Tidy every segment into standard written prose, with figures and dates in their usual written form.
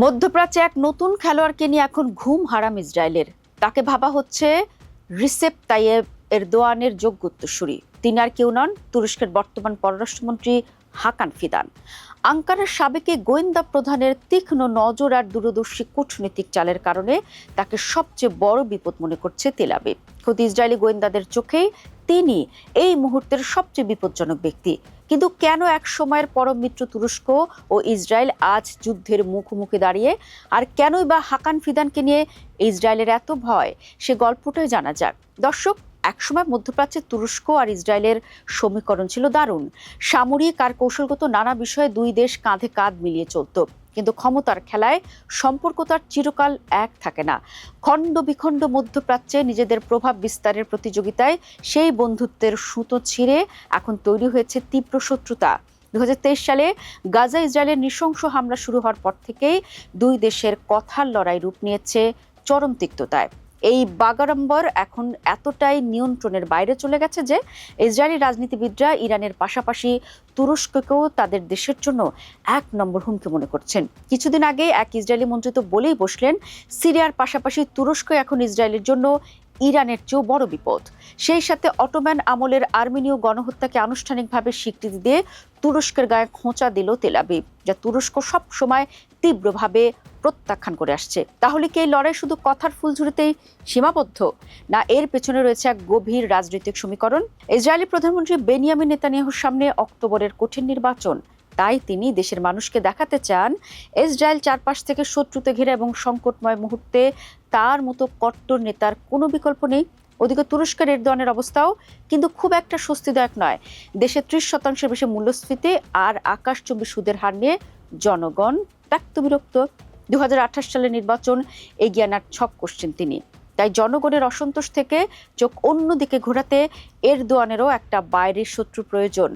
মধ্যপ্রাচ্যে এক নতুন খেলোয়াড়কে নিয়ে এখন ঘুম হারাম ইসরায়েলের। তাকে ভাবা হচ্ছে রিসেপ তাইয়েব এরদোয়ানের যোগ্য উত্তরসূরি। তিনি আর কেউ নন, তুরস্কের বর্তমান পররাষ্ট্রমন্ত্রী হাকান ফিদান। আঙ্কারার সাবেক গোয়েন্দা প্রধানের তীক্ষ্ণ নজর আর দূরদর্শী কূটনৈতিক চালের কারণে তাকে সবচেয়ে বড় বিপদ মনে করছে তেল আবিব। খোদ ইসরায়েলি গোয়েন্দাদের চোখেই তিনি এই মুহূর্তের সবচেয়ে বিপজ্জনক ব্যক্তি। কিন্তু কেন এক সময়ের পরম মিত্র তুরস্ক ও ইসরায়েল আজ যুদ্ধের মুখোমুখি দাঁড়িয়ে, আর কেনই বা হাকান ফিদানকে নিয়ে ইসরায়েলের এত ভয়, সে গল্পটাই জানা যাক। দর্শক, একসময় মধ্যপ্রাচ্যে তুরস্ক আর ইসরায়েলের সমীকরণ ছিল দারুণ। সামরিক আর কৌশলগত নানা বিষয়ে দুই দেশ কাঁধে কাঁধ মিলিয়ে চলত। কিন্তু ক্ষমতার খেলায় সম্পর্ক তার চিরকাল এক থাকে না। খণ্ড বিখণ্ড মধ্যপ্রাচ্যে নিজেদের প্রভাব বিস্তারের প্রতিযোগিতায় সেই বন্ধুত্বের সুতো ছিঁড়ে এখন তৈরি হয়েছে তীব্র শত্রুতা। 2023 সালে গাজা ইসরায়েলের নৃশংস হামলা শুরু হওয়ার পর থেকেই দুই দেশের কথার লড়াই রূপ নিয়েছে চরম তিক্ততায়। এই বাগাড়ম্বর এখন এতটাই নিয়ন্ত্রণের বাইরে চলে গেছে যে ইসরায়েলি রাজনীতিবিদরা ইরানের পাশাপাশি তুরস্ককেও তাদের দেশের জন্য এক নম্বর হুমকি মনে করছেন। কিছুদিন আগে এক ইসরায়েলি মন্ত্রী তো বলেই বসলেন, সিরিয়ার পাশাপাশি তুরস্ক এখন ইসরায়েলের জন্য ইরানের চেয়েও বড় বিপদ। সেই সাথে অটোম্যান আমলের আর্মেনীয় গণহত্যাকে আনুষ্ঠানিকভাবে স্বীকৃতি দিয়ে তুরস্কের গায়ে খোঁচা দিল তেল আবিব, যা তুরস্ক সব সময় তীব্রভাবে প্রত্যাখ্যান করে আসছে। তাহলে কি এই লড়াই শুধু কথার ফুলঝুরিতেই সীমাবদ্ধ, না এর পেছনে রয়েছে এক গভীর রাজনৈতিক সমীকরণ? ইসরায়েলি প্রধানমন্ত্রী বেনিয়ামিন নেতানিয়াহুর সামনে অক্টোবরের কঠিন নির্বাচন। তাই তিনি দেশের মানুষকে দেখাতে চান, ইসরায়েল চারপাশ থেকে শত্রুতে ঘিরে এবং সংকটময় মুহূর্তে তার মতো কট্টর নেতার কোনো বিকল্প নেই। ওদিকে তুরস্কের এরদোয়ানের অবস্থাও কিন্তু খুব একটা স্বস্তিদায়ক নয়। দেশে 30% বেশি মূল্যস্ফীতি আর আকাশচুম্বী সুদের হার নিয়ে জনগণ ত্যক্ত বিরক্ত। 2028 সালের নির্বাচন এগিয়ে আনার ছক কষছেন তিনি। তাই জনগণের অসন্তোষ থেকে চোখ অন্যদিকে ঘোরাতে এরদোয়ানেরও একটা বাইরের শত্রু প্রয়োজন।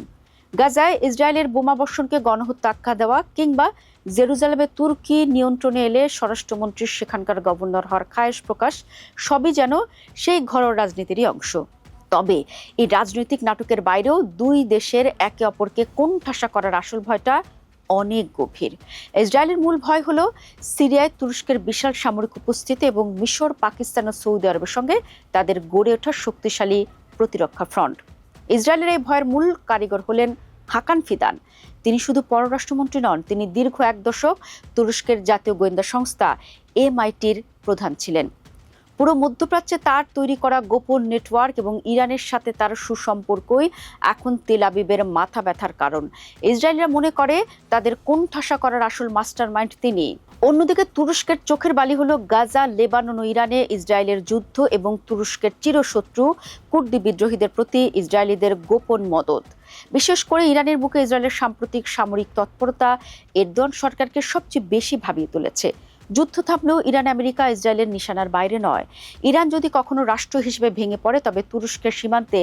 গাজায় ইসরায়েলের বোমাবর্ষণকে গণহত্যা আখ্যা দেওয়া, কিংবা জেরুজালেমে তুর্কি নিয়ন্ত্রণে এলে স্বরাষ্ট্রমন্ত্রীর সেখানকার গভর্নর হওয়ার খায়েশ প্রকাশ, সবই যেন সেই ঘরোয়া রাজনীতিরই অংশ। তবে এই রাজনৈতিক নাটকের বাইরেও দুই দেশের একে অপরকে কোণঠাসা করার আসল ভয়টা অনেক গভীর। ইসরায়েলের মূল ভয় হলো সিরিয়ায় তুরস্কের বিশাল সামরিক উপস্থিতি এবং মিশর, পাকিস্তান ও সৌদি আরবের সঙ্গে তাদের গড়ে ওঠা শক্তিশালী প্রতিরক্ষা ফ্রন্ট। ইসরায়েলের এই ভয়ের মূল কারিগর হলেন হাকান ফিদান। তিনি শুধু পররাষ্ট্রমন্ত্রী নন, তিনি দীর্ঘ এক দশক তুরস্কের জাতীয় গোয়েন্দা সংস্থা MITর প্রধান ছিলেন। পুরো মধ্যপ্রাচ্যে তার তৈরি করা গোপন নেটওয়ার্ক এবং ইরানের সাথে তার সুসম্পর্কই এখন তেল আবিবের মাথা ব্যথার কারণ। ইসরায়েলরা মনে করে তাদের কোণঠাসা করার আসল মাস্টার মাইন্ড তিনি। অন্যদিকে তুরস্কের চোখের বালি হলো গাজা, লেবানন ও ইরানে ইসরায়েলের যুদ্ধ এবং তুরস্কের চিরশত্রু কুর্দি বিদ্রোহীদের প্রতি ইসরায়েলিদের গোপন মদদ। বিশেষ করে ইরানের বুকে ইসরায়েলের সাম্প্রতিক সামরিক তৎপরতা এরদোয়ান সরকারকে সবচেয়ে বেশি ভাবিয়ে তুলেছে। যুদ্ধ থামলেও ইরান আমেরিকা ইসরায়েলের নিশানার বাইরে নয়। ইরান যদি কখনো রাষ্ট্র হিসেবে ভেঙে পড়ে, তবে তুরস্কের সীমান্তে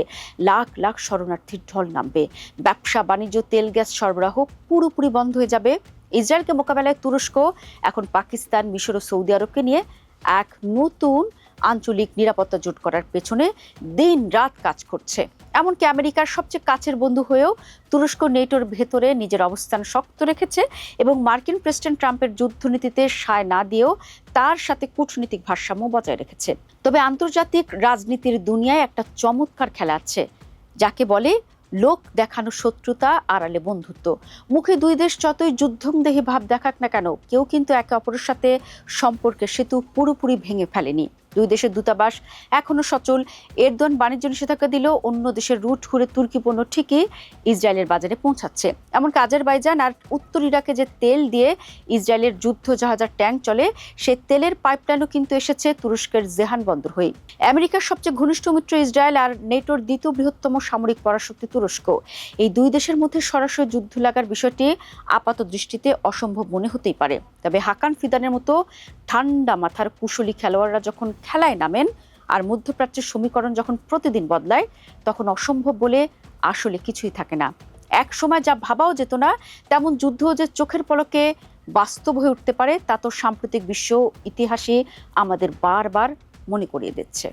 লাখ লাখ শরণার্থীর ঢল নামবে। ব্যবসা বাণিজ্য, তেল গ্যাস সরবরাহ পুরোপুরি বন্ধ হয়ে যাবে। ইসরায়েলকে মোকাবেলায় তুরস্ক এখন পাকিস্তান, মিশর ও সৌদি আরবকে নিয়ে এক নতুন আঞ্চলিক নিরাপত্তা জোট করার পেছনে দিন রাত কাজ করছে। এমনকি আমেরিকার সবচেয়ে কাছের বন্ধু হয়েও তুরস্ক নেটোর ভেতরে নিজের অবস্থান শক্ত রেখেছে এবং মার্কিন প্রেসিডেন্ট ট্রাম্পের যুদ্ধনীতিতে সায় না দিয়েও তার সাথে কূটনৈতিক ভারসাম্য বজায় রেখেছে। তবে আন্তর্জাতিক রাজনীতির দুনিয়ায় একটা চমৎকার খেলা আছে, যাকে বলে লোক দেখানো শত্রুতা, আড়ালে বন্ধুত্ব। মুখে দুই দেশ যতই যুদ্ধংদেহী ভাব দেখাক না কেন, কেউ কিন্তু একে অপরের সাথে সম্পর্কের সেতু পুরোপুরি ভেঙে ফেলেনি। দুই দেশের দূতাবাস এখনো সচল। এরদোয়ান বাণিজ্য নিষেধাজ্ঞা দিলেও অন্য দেশের রুট ঘুরে তুর্কি পণ্য ঠিকই ইসরায়েলের বাজারে পৌঁছাচ্ছে। এমনকি আজারবাইজান আর উত্তর ইরাকে যে তেল দিয়ে ইসরায়েলের যুদ্ধ জাহাজ আর ট্যাঙ্ক চলে, সেই তেলের পাইপলাইনও কিন্তু এসেছে তুরস্কের জেহান বন্দর হয়ে। আমেরিকার সবচেয়ে ঘনিষ্ঠ মিত্র ইসরায়েল আর নেটোর দ্বিতীয় বৃহত্তম সামরিক পরাশক্তি তুরস্ক, এই দুই দেশের মধ্যে সরাসরি যুদ্ধ লাগার বিষয়টি আপাত দৃষ্টিতে অসম্ভব মনে হতেই পারে। তবে হাকান ফিদানের মতো ঠান্ডা মাথার কুশলী খেলোয়াড়রা যখন খেলায় নামেন আর মধ্যপ্রাচ্যের সমীকরণ যখন প্রতিদিন বদলায়, তখন অসম্ভব বলে আসলে কিছুই থাকে না। এক সময় যা ভাবাও যেত না, তেমন যুদ্ধ যে চোখের পলকে বাস্তব হয়ে উঠতে পারে, তা তো সাম্প্রতিক বিশ্ব ইতিহাসে আমাদের বারবার মনে করিয়ে দিচ্ছে।